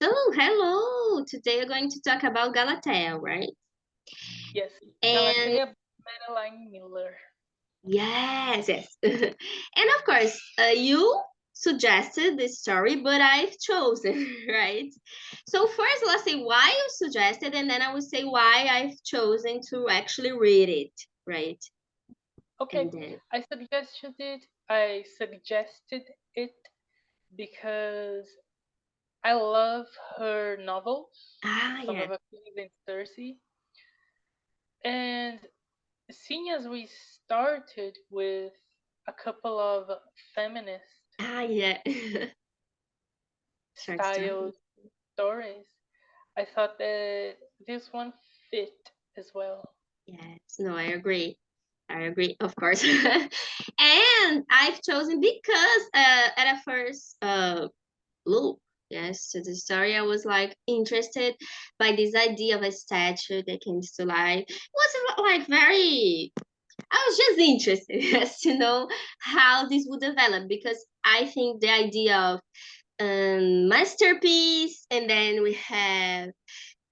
So, hello. Today we're going to talk about Galatea, right? Yes, And Galatea, Madeline Miller. yes. And of course, you suggested this story, but I've chosen, right? So first, let's say why you suggested, and then I will say why I've chosen to actually read it, right? Okay, And then, I suggested it because I love her novels, Some yeah. of Achilles and Circe, and seeing as we started with a couple of feminist Yeah. Short style story. stories, I thought that this one fit as well. Yes, no, I agree. I agree, of course. And I've chosen because at a first look, yes, to the story, I was like interested by this idea of a statue that came to life. It was like very, I was just interested yes, to know how this would develop because I think the idea of masterpiece, and then we have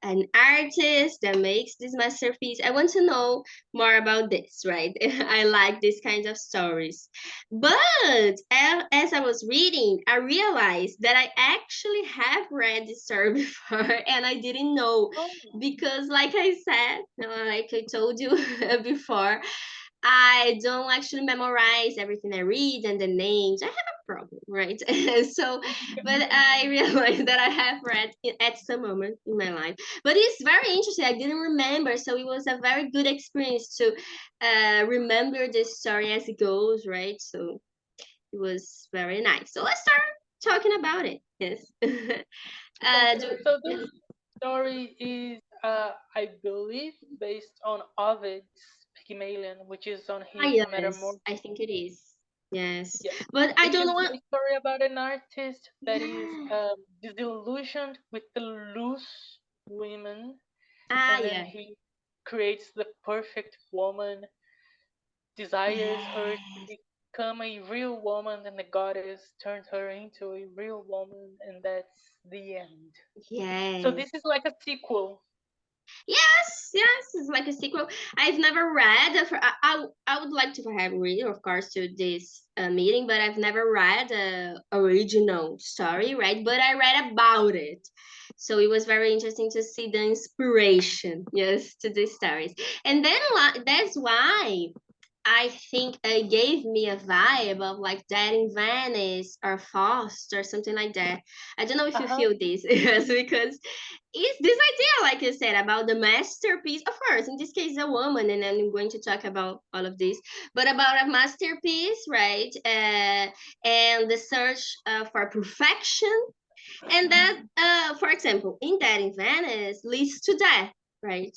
an artist that makes this masterpiece. I want to know more about this, right? I like these kinds of stories. But as I was reading, I realized that I actually have read this story before and I didn't know Oh, because, like I said, like I told you before, I don't actually memorize everything I read and the names. I have a problem, right? So, but I realized that I have read it at some moment in my life. But it's very interesting. I didn't remember, so it was a very good experience to remember the story as it goes, right? So it was very nice. So let's start talking about it. Yes. okay. Do, So this yes. story is, I believe, based on Ovid's Pygmalion, which is on Ah, his yes, Metamorphosis. I think it is. Yes, Yeah, but I which don't is know what. a story about an artist that is Yeah. disillusioned with the loose women, Ah, and then yeah. he creates the perfect woman, desires her to Yes. become a real woman, and the goddess turns her into a real woman, and that's the end. So Yes. this is like a sequel. Yes, it's like a sequel. I've never read. I would like to have read, of course, to this meeting, but I've never read the original story, right? But I read about it. So it was very interesting to see the inspiration, yes, to these stories. And then that's why I think it gave me a vibe of like Dead in Venice or Faust or something like that. I don't know if you Uh-huh. feel this, yes, because it's this idea, like you said, about the masterpiece. Of course, in this case, a woman, and I'm going to talk about all of this, but about a masterpiece, right? And the search for perfection, and that, for example, in Dead in Venice leads to death, right?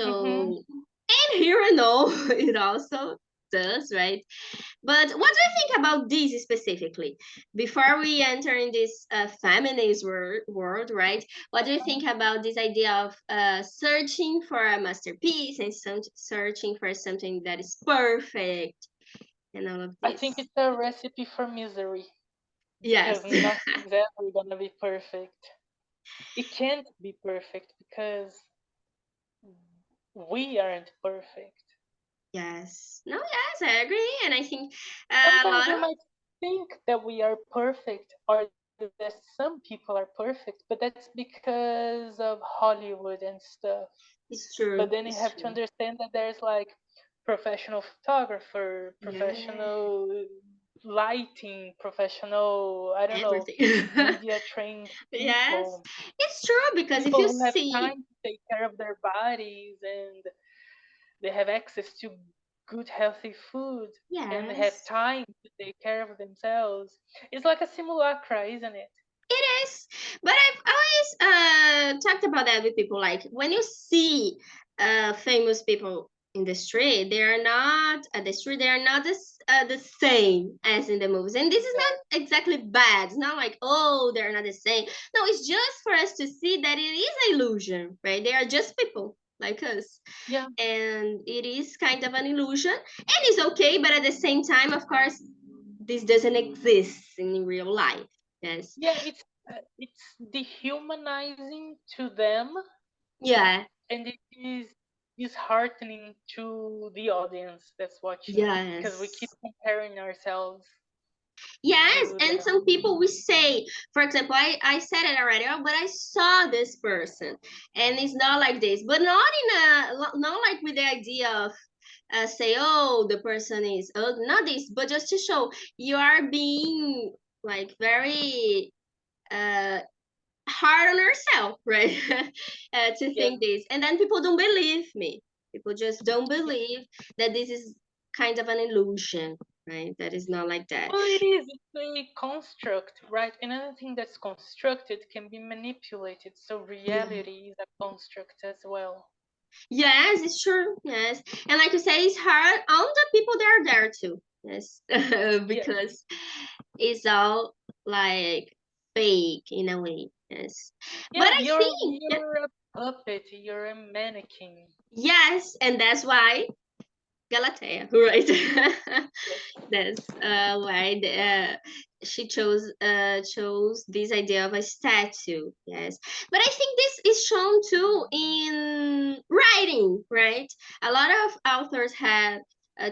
Mm-hmm. So, and here I know it also does, right? But what do you think about this specifically? Before we enter in this feminist world, right? What do you think about this idea of searching for a masterpiece and searching for something that is perfect and all of I think this? it's a recipe for misery because Yes. nothing's ever gonna be perfect. It can't be perfect because we aren't perfect. Yes. No, yes, I agree. And I think a Sometimes lot we of might think that we are perfect or that some people are perfect, but that's because of Hollywood and stuff. it's But true. then you It's have to true. understand that there's like professional photographer, Yeah. professional lighting, professional, I don't know, Everything. media trained Yes. people, It's true because if people you who have see, time to take care of their bodies, and they have access to good healthy food, and they have yes. time to take care of themselves. It's like a simulacra, isn't it? It is, but I've always talked about that with people. Like when you see famous people in the street, they are not at the street. They are not the same as in the movies. And this is Yeah. not exactly bad. It's not like, oh, they're not the same. No, it's just for us to see that it is illusion, right? They are just people like us, Yeah. and it is kind of an illusion, and it's okay. But at the same time, of course, this doesn't exist in real life. Yes. Yeah, it's it's dehumanizing to them, Yeah. and it is disheartening to the audience that's watching because we keep Yes. comparing ourselves Yes, to and them. some people we say, for example, I said it already, oh, but I saw this person, and it's not like this, but not in not like with the idea of say, oh, the person is ugly, not this, but just to show you are being like very uh hard on yourself, right? To Yeah. think this, and then people don't believe me. People just don't Yeah. believe that this is kind of an illusion, right? That is not like that. Well, it is. It's a construct, right? And anything that's constructed can be manipulated. So Yeah. reality is a construct as well. Yes, it's true. Yes, and like you say, it's hard on the people that are there too. Yes, Yes. because it's all like fake in a way. Yes, but Yeah, I think you're a puppet. You're a mannequin. yes, and that's why Galatea, right? Yes. That's why she chose this idea of a statue. Yes, but I think this is shown too in writing, right? A lot of authors have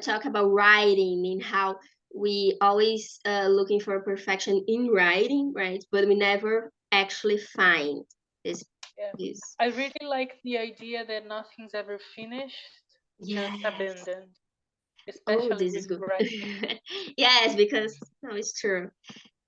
talk about writing and how we always looking for perfection in writing, right? But we never actually find this. Yeah. This I really like the idea that nothing's ever finished, just yes. abandoned, Oh, especially this with is good. writing. Yes, because no, it's true.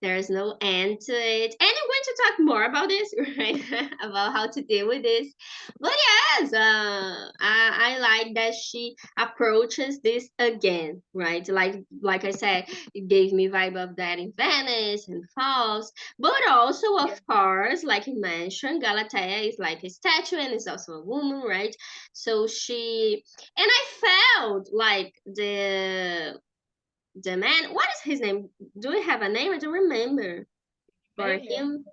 There's no end to it. And I'm going to talk more about this, right? About how to deal with this. But yes, I like that she approaches this again, right? Like I said, it gave me vibe of that in Venice and Falls. But also, Yeah. of course, like you mentioned, Galatea is like a statue and is also a woman, right? So she and I felt like the man, what is his name? Do we have a name? I don't remember for Pygmalion. him.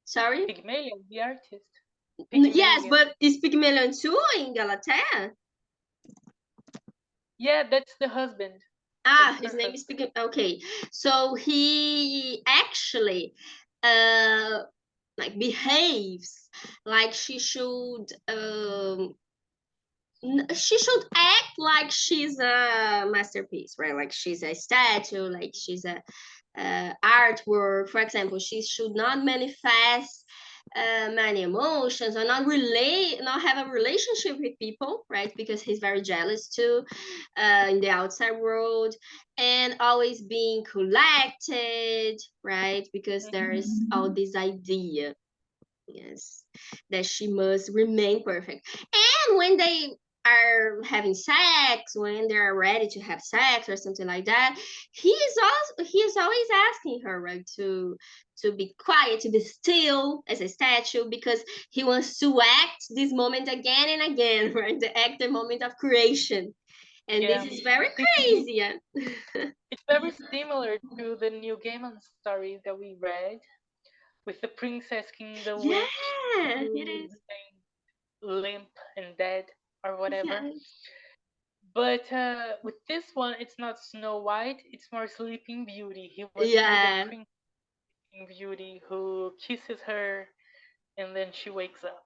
Sorry? Pygmalion, the artist. Yes, Pygmalion. but is Pygmalion too in Galatea? Yeah, that's the husband. That's Ah, her his name is husband. Pygmalion. Okay, so he actually uh like behaves like she should act like she's a masterpiece, right? Like she's a statue, like she's a artwork. For example, she should not manifest many emotions or not have a relationship with people, right? Because he's very jealous too in the outside world, and always being collected, right? Because there is all this idea, yes, that she must remain perfect. And when they are having sex, when they're ready to have sex or something like that, he is always asking her, right, to be quiet, to be still as a statue, because he wants to act this moment again and again, right? To act the moment of creation. And this Yeah. is very It's crazy. Yeah. it's very similar to the New Gaiman story that we read with the princess king the witch Yeah, it who is. remained limp and dead or whatever. Yes. But with this one, it's not Snow White; it's more Sleeping Beauty. He wants to be the Yeah. Prince Beauty who kisses her and then she wakes up.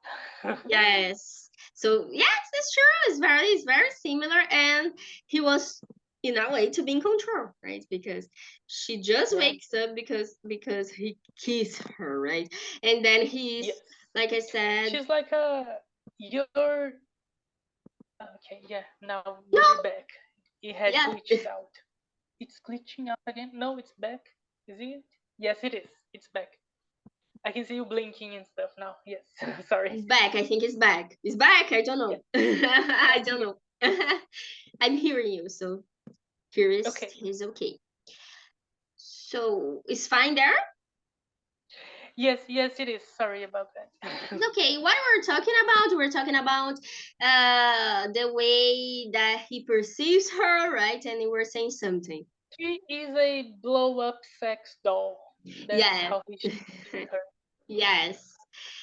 Yes. So yes, it's true. It's very similar, and he was in a way to be in control, right? Because she just Yeah. wakes up because he kissed her, right? And then he's Yes. like I said, She's like a you're okay. Yeah. Now no, you're back. It had yeah, glitched out. It's glitching out again. No, it's back. Is it? Yes, it is. It's back. I can see you blinking and stuff now. Yes. Sorry. it's back. I think it's back. It's back. I don't Yeah. know. Yeah. I I don't think it. know. I'm hearing you, so curious. Okay. He's okay. So it's fine there. Yes. Yes, it is. Sorry about that. It's okay. What we're talking about, we're talking about the way that he perceives her, right? And we were saying something. She is a blow up sex doll. That's Yeah. how he sees her. Yes.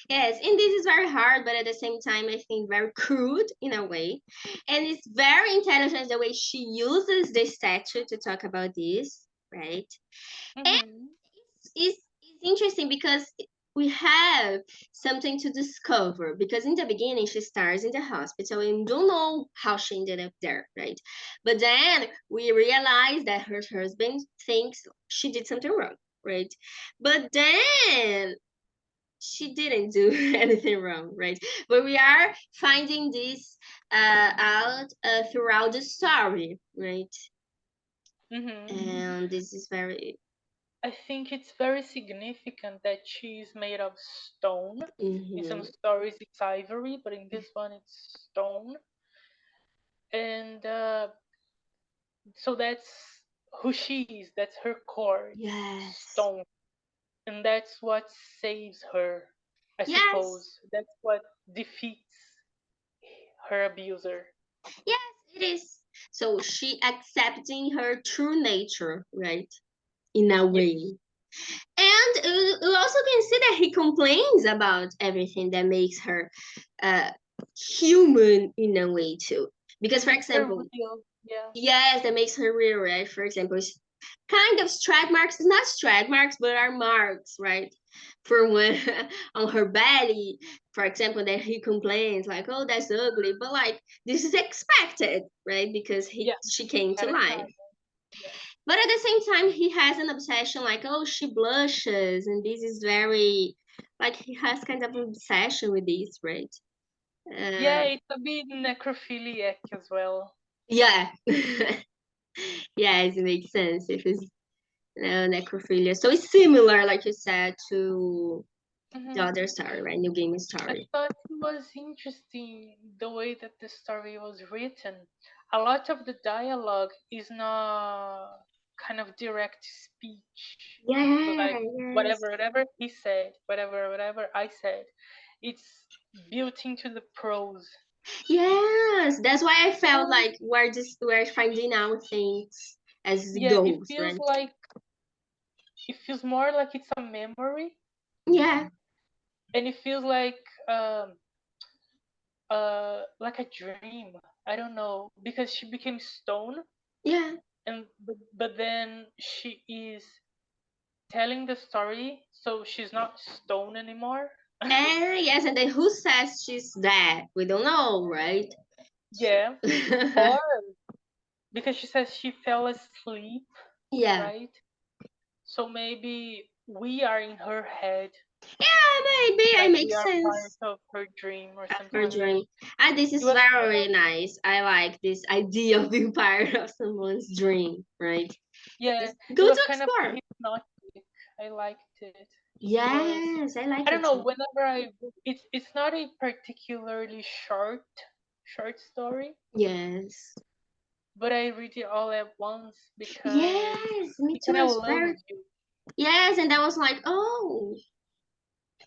Yes, and this is very hard, but at the same time, I think very crude in a way. And it's very intelligent the way she uses the statue to talk about this, right? And Hmm. is interesting because we have something to discover. Because in the beginning, she starts in the hospital and don't know how she ended up there, right? But then we realize that her husband thinks she did something wrong, right? But then she didn't do anything wrong, right? But we are finding this out throughout the story, right? Hmm. And this is very. I think it's very significant that she's made of stone. In some Mhm. stories, it's ivory, but in this one, it's stone. And so that's who she is. That's her core. It's Yes. stone. And that's what saves her, I Yes. suppose. That's what defeats her abuser. Yes, it is. So she accepting her true nature, right? In a Yes. way. And you also can see that he complains about everything that makes her uh, human in a way too. Because, It for makes her example, real. Yeah. yes, that makes her real, right? For example, kind of strike marks, not strike marks, but are marks, right? For when on her belly, for example, that he complains like, "Oh, that's ugly," but like this is expected, right? Because Yeah. she came to Every life. time. Yeah. But at the same time, he has an obsession like, "Oh, she blushes," and this is very like he has kind of obsession with this, right? Yeah, Uh, it's a bit necrophiliac as well. yeah. Yes, it makes sense if it's necrophilia. So it's similar, like you said, to the Hmm. other story, right? New Game I story. thought it was interesting the way that the story was written. A lot of the dialogue is not kind of direct speech, Yeah, like yes. whatever he said, whatever I said. It's built into the prose. Yes. That's why I felt And like we're finding out things as it yeah, goes, right? it feels more like it's a memory, Yeah, and it feels like a dream. I don't know, because she became stone, yeah. and but then she is telling the story, so she's not stone anymore. And yes, and then who says she's dead? We don't know, right? Yeah, or because she says she fell asleep, Yeah. right? So maybe we are in her head, Yeah, maybe it like we makes are part sense. of her dream or something Her like that. dream. And this It is was kind very of, nice. I like this idea of being part of someone's dream, right? yeah, Just it go was to kind of explore. hypnotic. I liked it. It was, Yes, I like I don't it know, too. whenever it's not a particularly short story, Yes. but I read it all at once because Yes, me it too. kind of It's very lulls you. yes, and I was like, oh,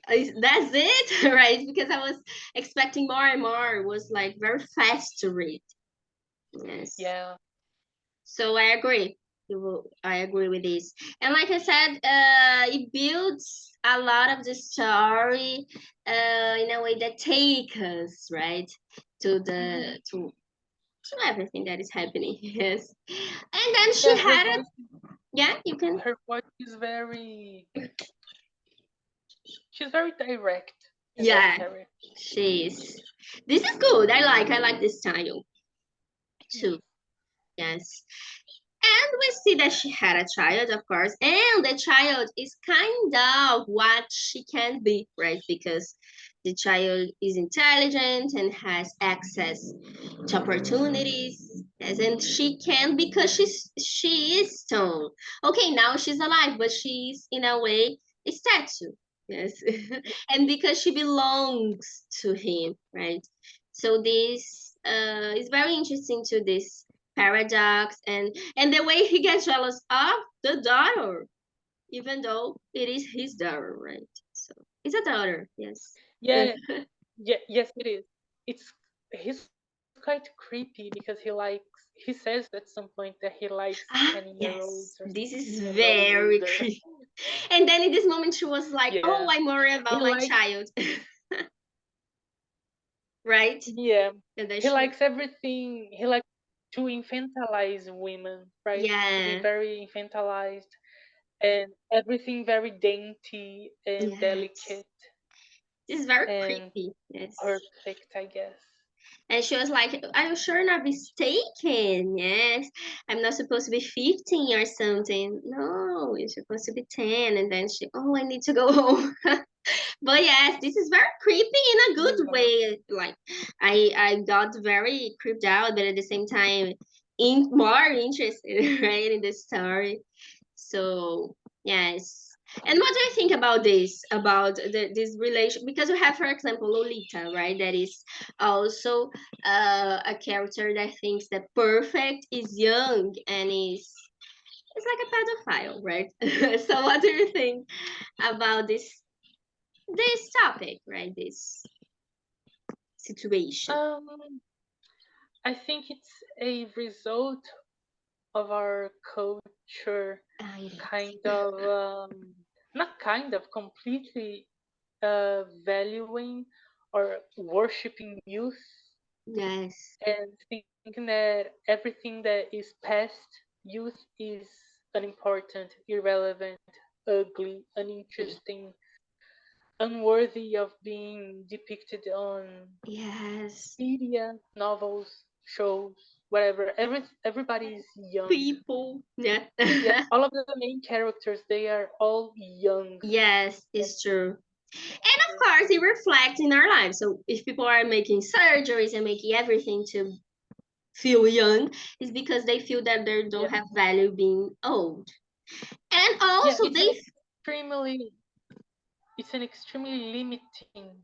that's it, right? Because I was expecting more and more. It was like very fast to read. Yes. Yeah. So I agree. I agree with this. And like I said, it builds a lot of the story in a way that take us, right? To Hmm. to everything that is happening. Yes. And then she Yeah, had a yeah, you can her voice is very, she's very direct in that yeah, character. she's this is good. I like this style too. Yes. Yes. And we see that she had a child, of course, and the child is kind of what she can be, right? Because the child is intelligent and has access to opportunities, as and she can because she is stone. Okay, now she's alive, but she's in a way a statue. Yes, and because she belongs to him, right? So this is very interesting to this paradox and the way he gets jealous of the daughter, even though it is his daughter, right? So it's a daughter, yes. Yeah, yeah, yes, it is. It's he's quite creepy because he says at some point that he likes Ah, 10-year-olds or yes, something, this is even though he's very older. creepy. And then in this moment, she was like, Yeah, "Oh, I'm worried he about my likes, child," right? yeah, And then he she, likes everything. He likes to infantilize women, right? To be yeah, very infantilized. and everything very dainty and Yes. delicate This is very and creepy. Yes. perfect, I guess. And she was like, "Are you sure not mistaken? Yes. I'm not supposed to be 15 or something. No, you're supposed to be 10." And then she, "Oh, I need to go home." But yes, this is very creepy in a good Yeah. way. Like I got very creeped out, but at the same time more interested, right, in the story. So yes. And what do you think about this? About this relation? Because we have, for example, Lolita, right? That is also a character that thinks that perfect is young and is it's like a pedophile, right? So what do you think about this topic, right? This situation. Um, I think it's a result of our culture Ah, it kind is. of not kind of completely valuing or worshiping youth Yes. and thinking that everything that is past youth is unimportant, irrelevant, ugly, uninteresting, unworthy of being depicted on Yes. media, novels, shows, whatever. Everybody is young. People. Yeah. Yeah, all of the main characters, they are all young. Yes, it's true. And of course, it reflects in our lives. So if people are making surgeries and making everything to feel young, it's because they feel that they don't Yeah, have value being old. And yeah. also they It's an extremely limiting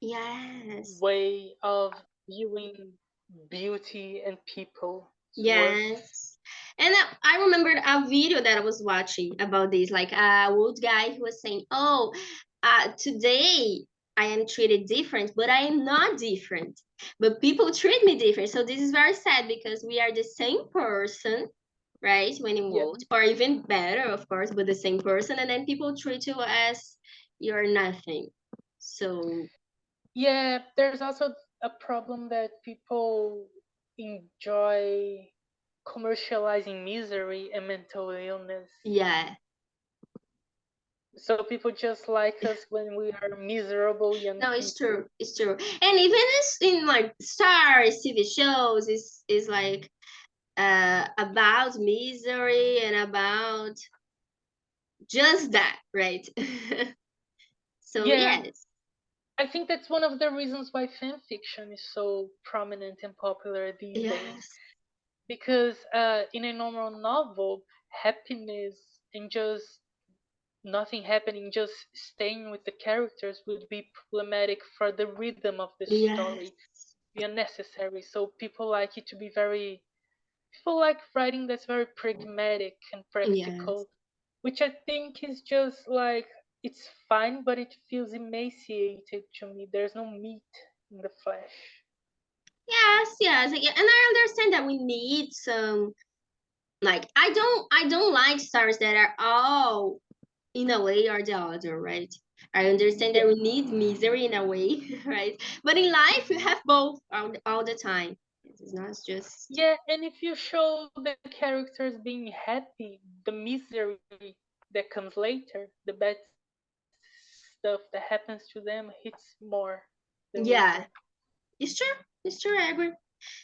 yes. way of viewing beauty and people's worth. Yes. And I remembered a video that I was watching about this, like a old guy who was saying, "Oh, today I am treated different, but I am not different. But people treat me different. So this is very sad because we are the same person, right? When you Yeah, old, or even better, of course, but the same person, and then people treat you as you're nothing. So yeah. There's also a problem that people enjoy commercializing misery and mental illness. yeah, So people just like us when we are miserable young no, it's people. true. It's true. And even in like stars, TV shows, is like about misery and about just that, right? So Yeah, yes, I think that's one of the reasons why fan fiction is so prominent and popular these days. yes, Because in a normal novel, happiness and just nothing happening, just staying with the characters would be problematic for the rhythm of the yes, story, be unnecessary. So people like it to be very, people like writing that's very pragmatic and yes. practical, which I think is just like, it's fine, but it feels emaciated to me. There's no meat in the flesh. Yes, yes, yeah, and I understand that we need some like I don't like stars that are all in a way or the other, right? I understand that Yeah. we need misery in a way, right? But in life, we have both all the time. It's not just Yeah, and if you show the characters being happy, the misery that comes later, the bad stuff that happens to them hits more the misery. yeah, it's true. It's true. I agree.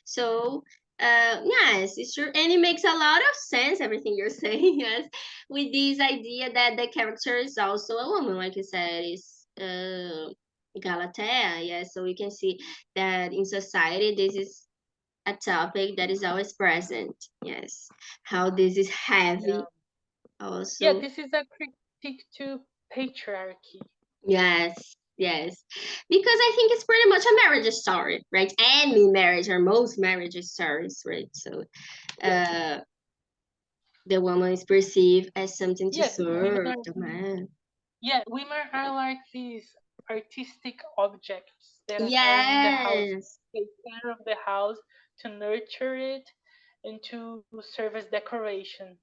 So, yes, it's true, and it makes a lot of sense. Everything you're saying, yes, with this idea that the character is also a woman, like you said, is Galatea. Yes, so we can see that in society, this is a topic that is always present. Yes, how this is Yeah. heavy. Yeah, Also, this is a critique to patriarchy. yes. Yes, because I think it's pretty much a marriage story, right? Any marriage or most marriage stories, right? So, Yeah. uh, the woman is perceived as something to Yeah, women serve are the man. yeah, women are like these artistic objects that are in the house to Yes, take care of the house, to nurture it, and to serve as decoration.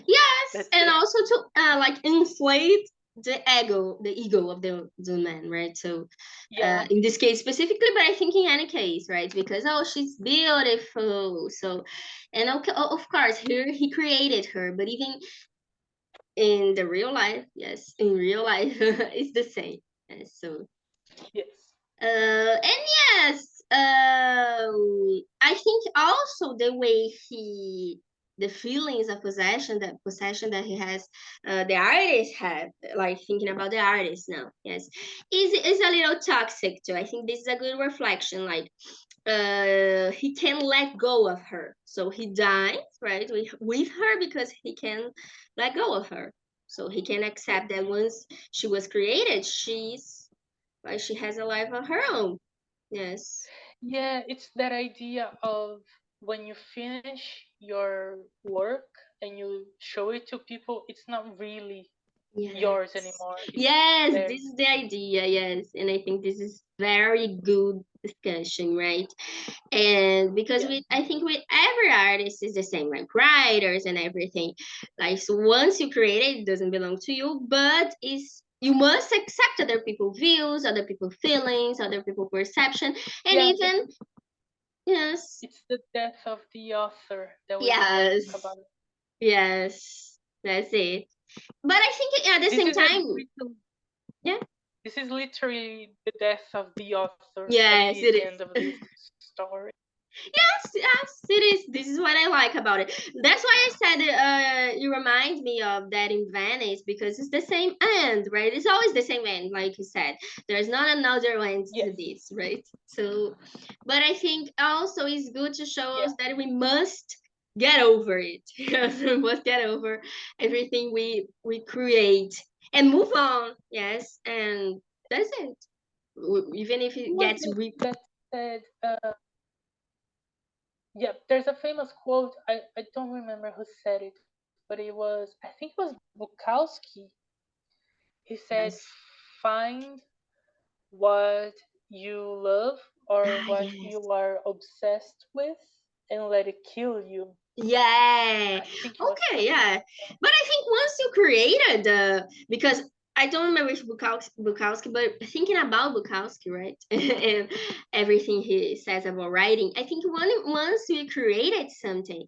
yes, That's and it. also to like inflate the ego of the man, right? So, Yeah. in this case specifically, but I think in any case, right? Because oh, she's beautiful, so, and okay, of course, here he created her, but even in the real life, yes, in real life, it's the same. Yes, so Yes. and yes, I think also the way the feelings of possession, that possession that he has, the artist have, like thinking about the artist now, yes, is a little toxic too. I think this is a good reflection, like he can let go of her, so he dies, right, with her because he can let go of her, so he can accept that once she was created, she's like she has a life of her own. Yes. Yeah, it's that idea of when you finish your work and you show it to people, it's not really yours Yes. anymore. It's Yes, there. this is the idea. Yes. And I think this is very good discussion, right? And because Yeah. I think with every artist is the same, like writers and everything. Like, so once you create it, it doesn't belong to you, but is you must accept other people's views, other people's feelings, other people's perception, and Yeah, even yes, it's the death of the author that we don't like to talk yes, about. yes, that's it. But I think at the This same is a time, little, yeah, this is literally the death of the author at yes, the it end of is. this story. Yes, yes, it is. This is what I like about it. That's why I said you remind me of that in Venice because it's the same end, right? It's always the same end, like you said. There's not another end to Yes. this, right? So, but I think also it's good to show Yeah. us that we must get over it. Yes, we must get over everything we create and move on. Yes, and that's it. Even if Who it was gets it that said, yeah, there's a famous quote. I don't remember who said it, but it was, I think it was Bukowski. He said, yes. find what you love or Ah, what yes. you are obsessed with and let it kill you. Yeah. I think it was Okay, something yeah. like that. But I think once you created the because I don't remember if Bukowski, but thinking about Bukowski, right? And everything he says about writing, I think once you created something,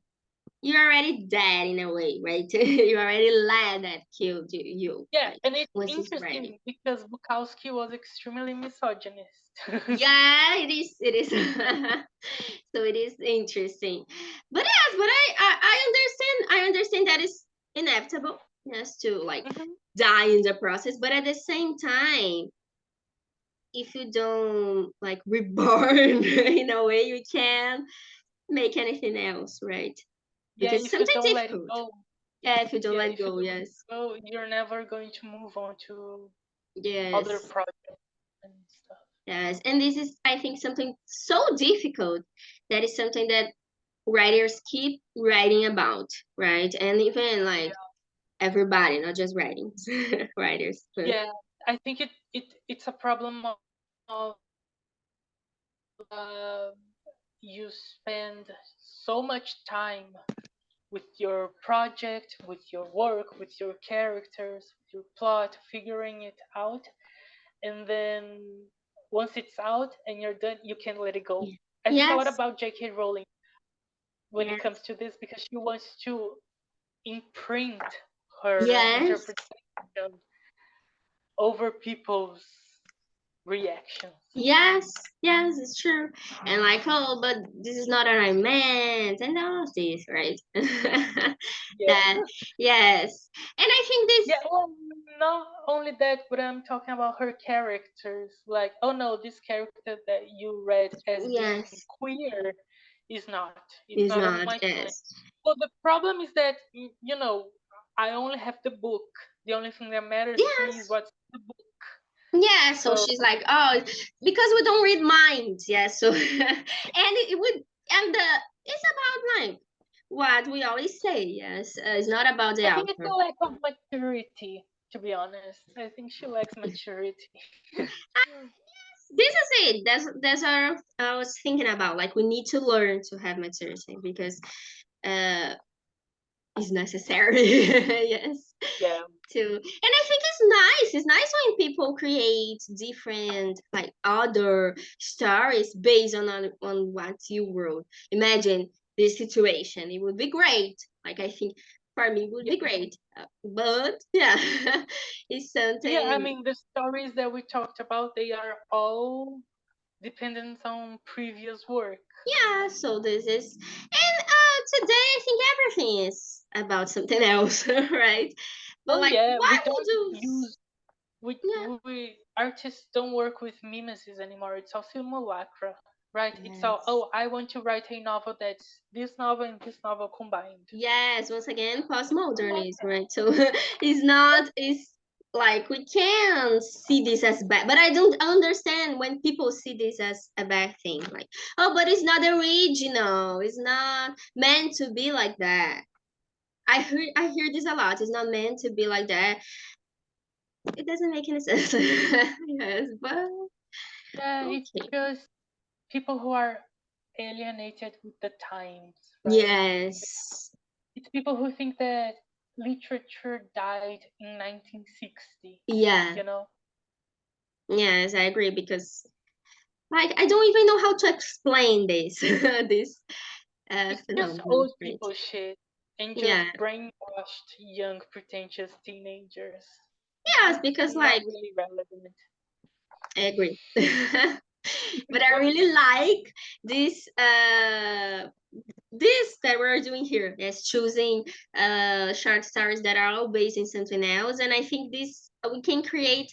you're already dead in a way, right? You already let that kill you, Yeah, right? and it's Once it's writing. interesting because Bukowski was extremely misogynist. Yeah, it is. It is. So it is interesting. But yes, but I understand. I understand that is inevitable. Yes, to like Mhm. die in the process. But at the same time, if you don't like reborn in a way, you can make anything else, right? Yeah, Because it's if you something don't let it difficult. go, Yeah, if you don't yeah, let if you go, don't let it yes, go, you're never going to move on to other yes, projects and stuff. yes. And this is, I think, something so difficult. That is something that writers keep writing about, right? And even like everybody, not just writing writers, but Yeah, I think it's a problem of you spend so much time with your project, with your work, with your characters, with your plot, figuring it out, and then once it's out and you're done, you can't let it go. I think a lot yes, about J.K. Rowling when it comes yes, to this because she wants to imprint her yes, interpretation over people's reactions. yes, yes, it's true. And like, oh, but this is not what I meant, and all of this, right? Yeah. That, yes. And I think Yeah, this, well, not only that, but I'm talking about her characters. Like, oh no, this character that you read as being yes, queer is not. It's is not on not, my timeline. yes, Well, the problem is that, I only have the book. The only thing that matters to me is yes, what's in the book. yeah. So So, she's like, oh, because we don't read minds, yes. So, and it would, and it's about like what we always say, yes. It's not about the I think it's a author. lack of maturity, to be honest. I think she lacks maturity. This is it. That's what I was thinking about. Like we need to learn to have maturity because uh it's necessary. Yes. Yeah. To and I think it's nice. It's nice when people create different like other stories based on what you wrote. Imagine this situation. It would be great. Like I think for me would Yeah, be great. But yeah, it's yeah. I something. mean, the stories that we talked about, they are all dependent on previous work. Yeah, so this is, and today I think everything is about something else, right? But Oh like, yeah, why we would don't you? use Yeah. we artists don't work with mimesis anymore. It's all simulacra, right? It's all, Yes. oh, I want to write a novel that's this novel and this novel combined. Yes, once again, Don't like postmodernism, that. right? So it's not, it's like we can see this as bad, but I don't understand when people see this as a bad thing. Like, oh, but it's not original. It's not meant to be like that. I hear this a lot. It's not meant to be like that. It doesn't make any sense. Yes, but Yeah, it's okay. just people who are alienated with the times, right? Yes. It's people who think that literature died in 1960, Yeah. you know? Yes, I agree because like I don't even know how to explain this this It's just phenomenon, old right? people shit and Yeah. just brainwashed young pretentious teenagers. Yes, It's because not like really relevant. I agree. But I really like this this that we're doing here. Yes, choosing short stories that are all based in something else. And I think this we can create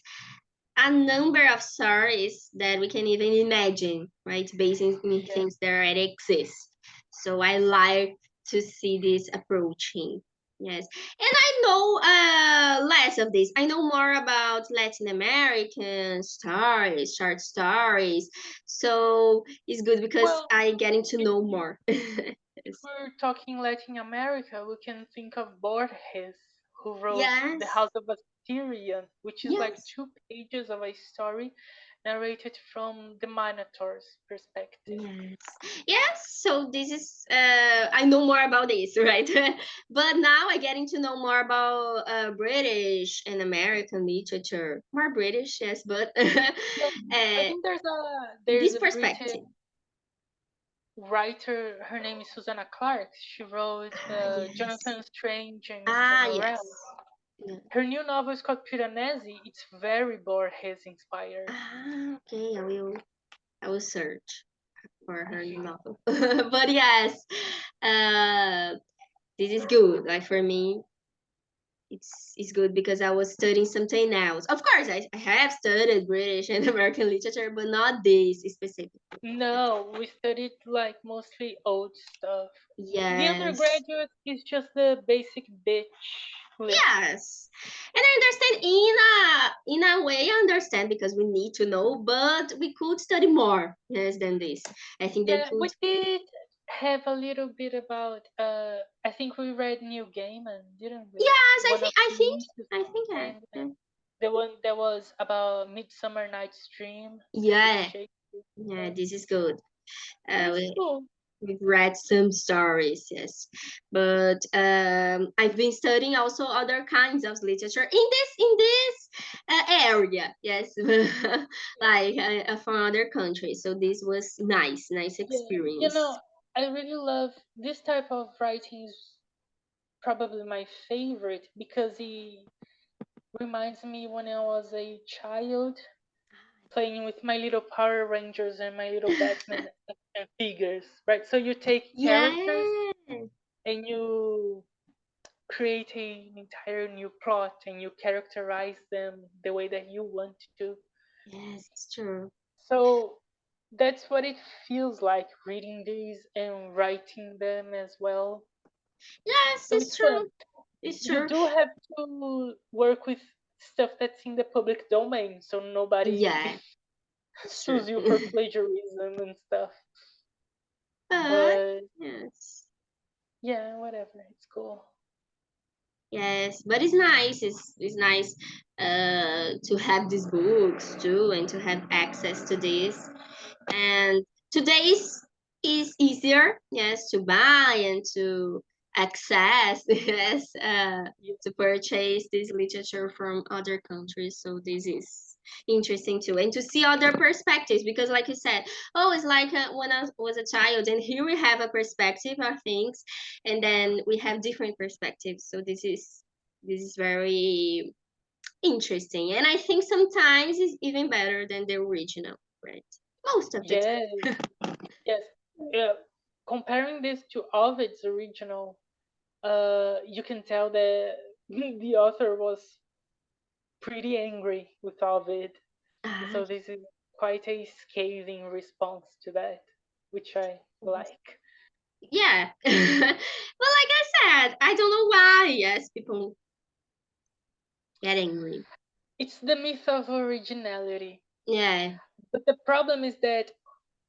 a number of stories that we can even imagine, right? Based in Yeah. things that already exist. So I like to see this approaching. Yes. And I know less of this. I know more about Latin American stories, short stories. So it's good because Well, I getting to if, know if more. if Yes. we're talking Latin America, we can think of Borges, who wrote The Yes. House of Assyrian, which is like Yes. 2 pages of a story narrated from the Minotaur's perspective. Yes. Yes. So this is I know more about this, right? But now I getting to know more about British and American literature. More British, yes, but Yeah, I think there's this a British perspective. writer. Her name is Susanna Clarke. She wrote Ah, yes. Jonathan Strange and Mr. Ah, yes. Norrell. Yeah. Her new novel is called Piranesi. It's very Borges inspired. Ah, okay. I will search for her novel. But yes, uh, this is good. Like for me, it's good because I was studying something else. Of course, I have studied British and American literature, but not this specifically. No, we studied like mostly old stuff. The Yes. undergraduate is just the basic bitch list. Yes. And I understand in a way I understand because we need to know, but we could study more, yes, than this. I think they Yeah, could. we did have a little bit about I think we read Neil Gaiman, didn't we? Yes, I One think of I think Vinicius I think Sandman. The one that was about Midsummer Night's Dream with yeah. Shakespeare. Yeah, Yeah. this is good. It was We cool. we've read some stories, yes, but I've been studying also other kinds of literature in this area, yes, like from other countries. So this was nice Yeah. experience. I really love this type of writing is probably my favorite because he reminds me when I was a child playing with my little Power Rangers and my little Batman action figures, right? So you take characters Yeah, and you create an entire new plot and you characterize them the way that you want to. yes, it's true. So that's what it feels like reading these and writing them as well. Yes, So it's it's fun. true. It's You true. do have to work with stuff that's in the public domain so nobody Yeah, it's true. sues you for plagiarism and stuff. But But yes. yeah, whatever. It's cool. Yes, but it's nice to have these books too and to have access to this. And today is easier, yes, to buy and to access, yes, Yeah. to purchase this literature from other countries. So this is interesting too, and to see other perspectives, because like you said, oh, it's like when I was a child, and here we have a perspective of things, and then we have different perspectives. So this is very interesting, and I think sometimes it's even better than the original, right? Most of the Yes, yes. Yeah. Comparing this to Ovid's original, you can tell that the author was pretty angry with Ovid. time. So this is quite a scathing response to that, which I like. Yeah. But like I said, I don't know why, yes, people get angry. It's the myth of originality. Yeah. But the problem is that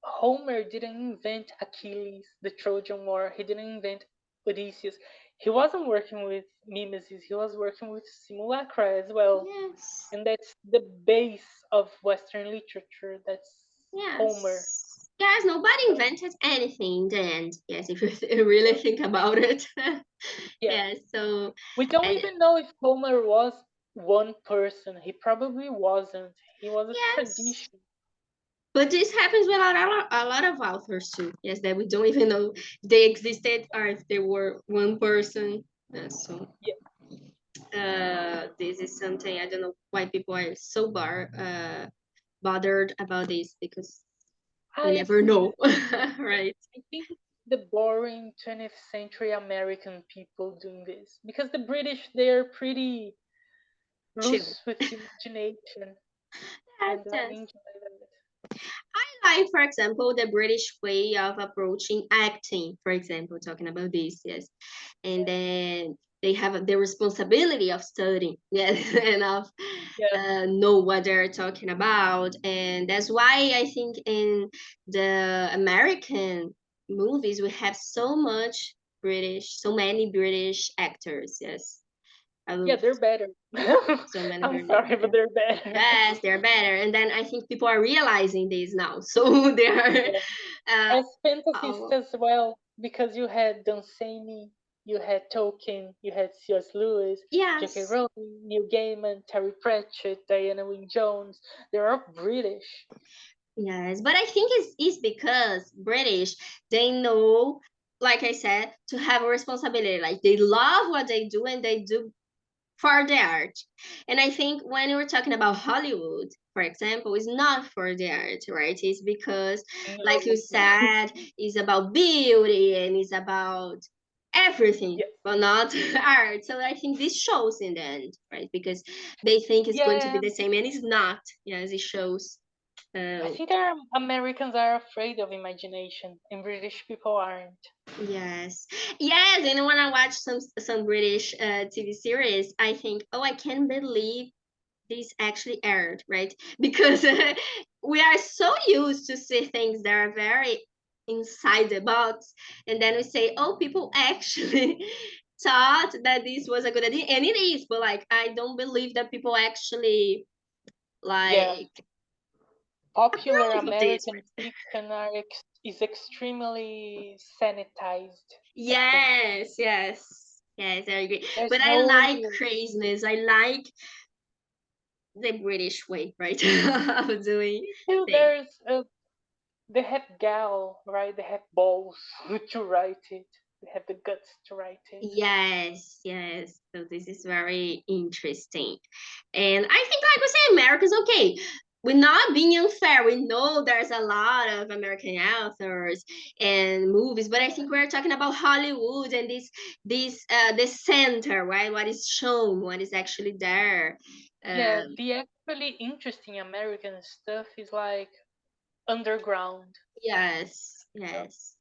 Homer didn't invent Achilles, the Trojan War. He didn't invent Odysseus. He wasn't working with mimesis, he was working with simulacra as well. Yes. And that's the base of Western literature. That's Homer. Yes. Guys, nobody So, invented anything in the end. Yes, if you really think about it. yeah. Yeah, so We don't I, even know if Homer was one person. He probably wasn't. He was a yes. tradition. But this happens with a lot of authors too. Yes, that we don't even know they existed or if they were one person. So Yeah, this is something I don't know why people are so bothered about this, because we I never know, right? I think it's the boring 20th century American people doing this because the British they're pretty Chill. loose with imagination Yes, and I yes. enjoy that. I like, for example, the British way of approaching acting, for example, talking about this, yes. And then they have the responsibility of studying, yes, and of Yeah, know what they're talking about. And that's why I think in the American movies, we have so many British actors, yes. I yeah, love they're better. so many I'm British. sorry, but they're better. Yes, they're better. And then I think people are realizing this now. So they are, Yeah. uh, As fantasists oh, as well, because you had Dunsany, you had Tolkien, you had C.S. Lewis, J.K. yes, Rowling, Neil Gaiman, Terry Pratchett, Diana Wynne Jones. They're all British. yes. But I think it's because British, they know, like I said, to have a responsibility. Like they love what they do, and they do for the art. And I think when we're talking about Hollywood, for example, it's not for the art, right? It's because, like you No. said, it's about beauty and it's about everything, Yes. but not art. So I think this shows in the end, right? Because they think it's going to be Yeah, the same, and it's not. Yes, it shows. I Uh, think our Americans are afraid of imagination, and British people aren't. yes, yes. And when I watch some British TV series, I think, oh, I can't believe this actually aired, right? Because we are so used to see things that are very inside the box, and then we say, oh, people actually thought that this was a good idea, and it is. But like, I don't believe that people actually Yeah, like popular approve of this, American right? fiction is extremely sanitized. I think Yes, yes, yes, I agree. there's But I no like craziness. I like the British way, right, of doing me too. things. They have gal, right? They have balls to write it. They have the guts to write it. Yes, yes. So this is very interesting. And I think, like we say, America's okay. We're not being unfair. We know there's a lot of American authors and movies, but I think we're talking about Hollywood and this center, right? What is shown, what is actually there. Yeah, Um, the actually interesting American stuff is like underground. yes, Yeah, yes.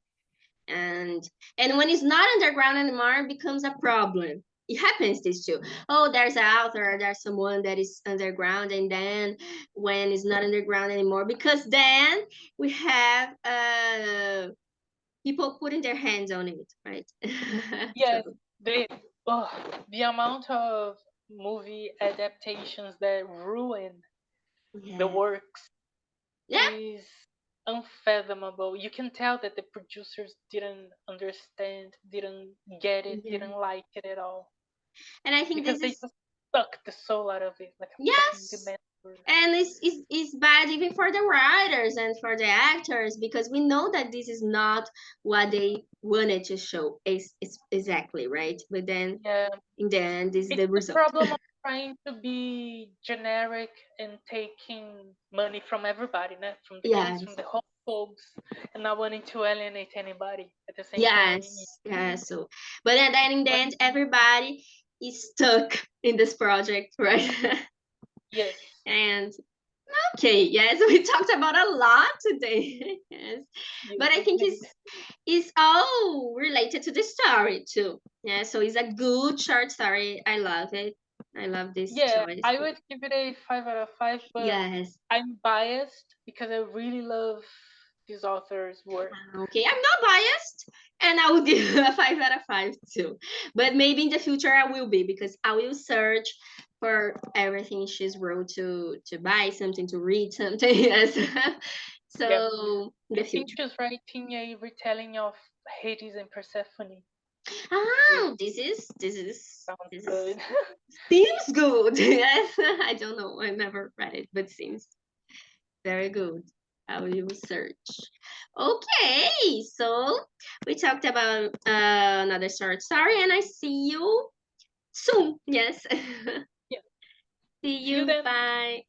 and and when it's not underground anymore, it becomes a problem. It happens this too. Oh, there's an author, there's someone that is underground, and then when it's not underground anymore, because then we have people putting their hands on it, right? So yes, they. The amount of movie adaptations that ruin the yeah, works yeah, is unfathomable. You can tell that the producers didn't understand, didn't get it, yeah. didn't like it at all And I think because this they is, just sucked the soul out of it like a fucking yes, demand. And it's bad even for the writers and for the actors, because we know that this is not what they wanted to show is exactly, right? But then Yeah, in the end, this is it's the the result. problem of trying to be generic and taking money from everybody, né? From the kids, from Yes. the home folks, and not wanting to alienate anybody at the same time. Yes, yes. So, but then in the But end, everybody is stuck in this project, right? yes, And okay, yes, we talked about a lot today. Yes, yes, but I we think did. it's all related to the story too. Yeah, so it's a good short story. I love it. I love this Yeah, choice. I would give it a 5 out of 5, but Yes. I'm biased because I really love this author's work. Okay, I'm not biased, and I will give a 5 out of 5 too. But maybe in the future I will be, because I will search for everything she's wrote to buy something, to read something. Yes. Yeah, So in the I think future. she's writing a retelling of Hades and Persephone, which Oh, sounds this is good. seems good. Yes. I don't know. I never read it, but seems very good. I will search. Okay, so we talked about another short story, and I see you soon. Yes. Yeah, See see you you. then. Bye.